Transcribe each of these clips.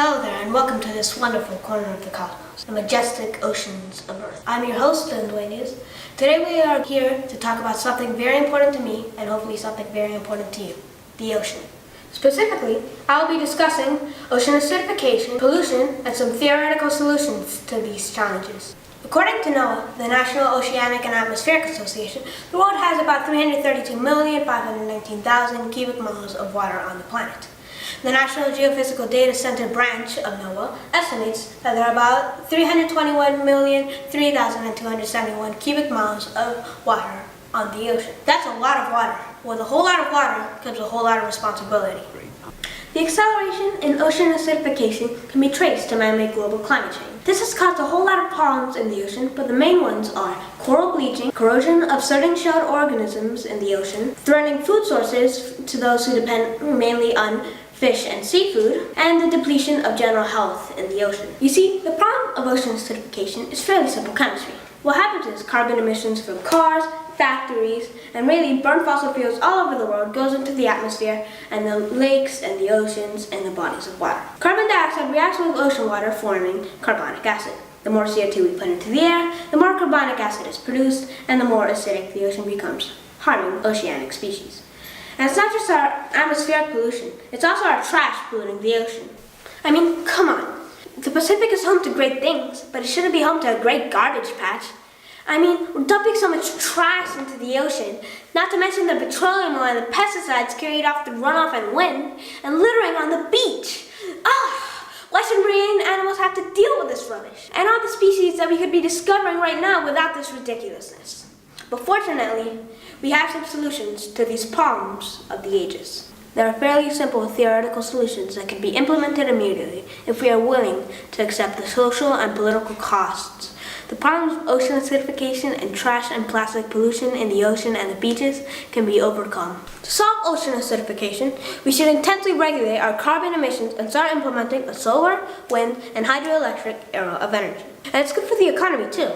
Hello there, and welcome to this wonderful corner of the cosmos, the majestic oceans of Earth. I'm your host, Ben Duenas. Today we are here to talk about something very important to me, and hopefully something very important to you, the ocean. Specifically, I will be discussing ocean acidification, pollution, and some theoretical solutions to these challenges. According to NOAA, the National Oceanic and Atmospheric Association, the world has about 332,519,000 cubic miles of water on the planet. The National Geophysical Data Center branch of NOAA estimates that there are about 321,003,271 cubic miles of water on the ocean. That's a lot of water. With a whole lot of water comes a whole lot of responsibility. The acceleration in ocean acidification can be traced to man-made global climate change. This has caused a whole lot of problems in the ocean, but the main ones are coral bleaching, corrosion of certain shelled organisms in the ocean, threatening food sources to those who depend mainly on fish and seafood, and the depletion of general health in the ocean. You see, the problem of ocean acidification is fairly simple chemistry. What happens is carbon emissions from cars, factories, and really burned fossil fuels all over the world goes into the atmosphere and the lakes and the oceans and the bodies of water. Carbon dioxide reacts with ocean water, forming carbonic acid. The more CO2 we put into the air, the more carbonic acid is produced, and the more acidic the ocean becomes, harming oceanic species. And it's not just our atmospheric pollution, it's also our trash polluting the ocean. I mean, come on. The Pacific is home to great things, but it shouldn't be home to a great garbage patch. I mean, we're dumping so much trash into the ocean, not to mention the petroleum oil and the pesticides carried off the runoff and wind, and littering on the beach. Why should marine animals have to deal with this rubbish? And all the species that we could be discovering right now without this ridiculousness. But fortunately, we have some solutions to these problems of the ages. There are fairly simple theoretical solutions that can be implemented immediately if we are willing to accept the social and political costs. The problems of ocean acidification and trash and plastic pollution in the ocean and the beaches can be overcome. To solve ocean acidification, we should intensely regulate our carbon emissions and start implementing a solar, wind, and hydroelectric era of energy. And it's good for the economy too.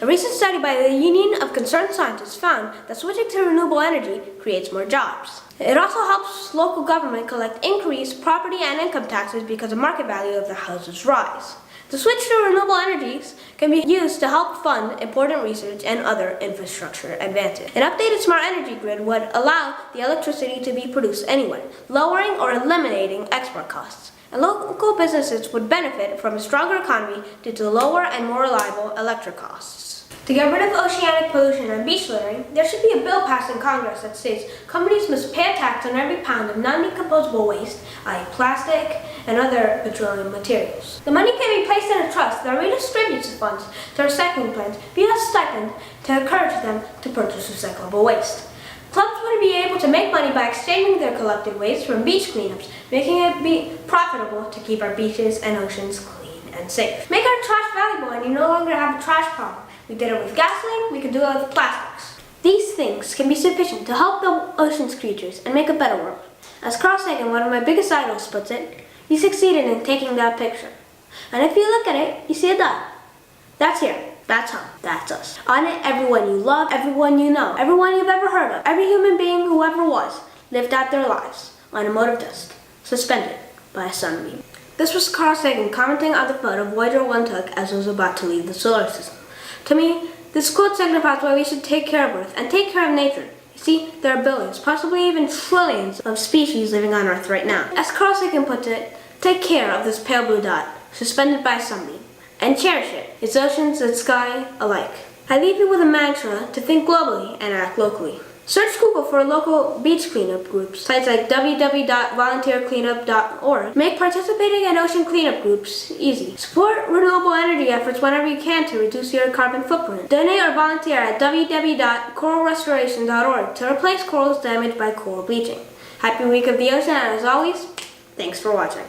A recent study by the Union of Concerned Scientists found that switching to renewable energy creates more jobs. It also helps local government collect increased property and income taxes because the market value of their houses rise. The switch to renewable energies can be used to help fund important research and other infrastructure advances. An updated smart energy grid would allow the electricity to be produced anywhere, lowering or eliminating export costs. And local businesses would benefit from a stronger economy due to lower and more reliable electric costs. To get rid of oceanic pollution and beach littering, there should be a bill passed in Congress that states companies must pay a tax on every pound of non-decomposable waste, i.e. plastic and other petroleum materials. The money can be placed in a trust that redistributes the funds to recycling plants via a stipend to encourage them to purchase recyclable waste. Clubs would be able to make money by exchanging their collected waste from beach cleanups, making it be profitable to keep our beaches and oceans clean and safe. Make our trash valuable and you no longer have a trash problem. We did it with gasoline, we could do it with plastics. These things can be sufficient to help the ocean's creatures and make a better world. As Carl Sagan, one of my biggest idols, puts it, he succeeded in taking that picture. And if you look at it, you see a dot. That's here. That's home. That's us. On it, everyone you love, everyone you know, everyone you've ever heard of, every human being who ever was, lived out their lives on a mote of dust, suspended by a sunbeam. This was Carl Sagan commenting on the photo Voyager 1 took as it was about to leave the solar system. To me, this quote signifies why we should take care of Earth and take care of nature. You see, there are billions, possibly even trillions of species living on Earth right now. As Carl Sagan puts it, take care of this pale blue dot, suspended by a sunbeam, and cherish it, its oceans and sky alike. I leave you with a mantra to think globally and act locally. Search Google for local beach cleanup groups. Sites like www.volunteercleanup.org make participating in ocean cleanup groups easy. Support renewable energy efforts whenever you can to reduce your carbon footprint. Donate or volunteer at www.coralrestoration.org to replace corals damaged by coral bleaching. Happy Week of the Ocean, and as always, thanks for watching.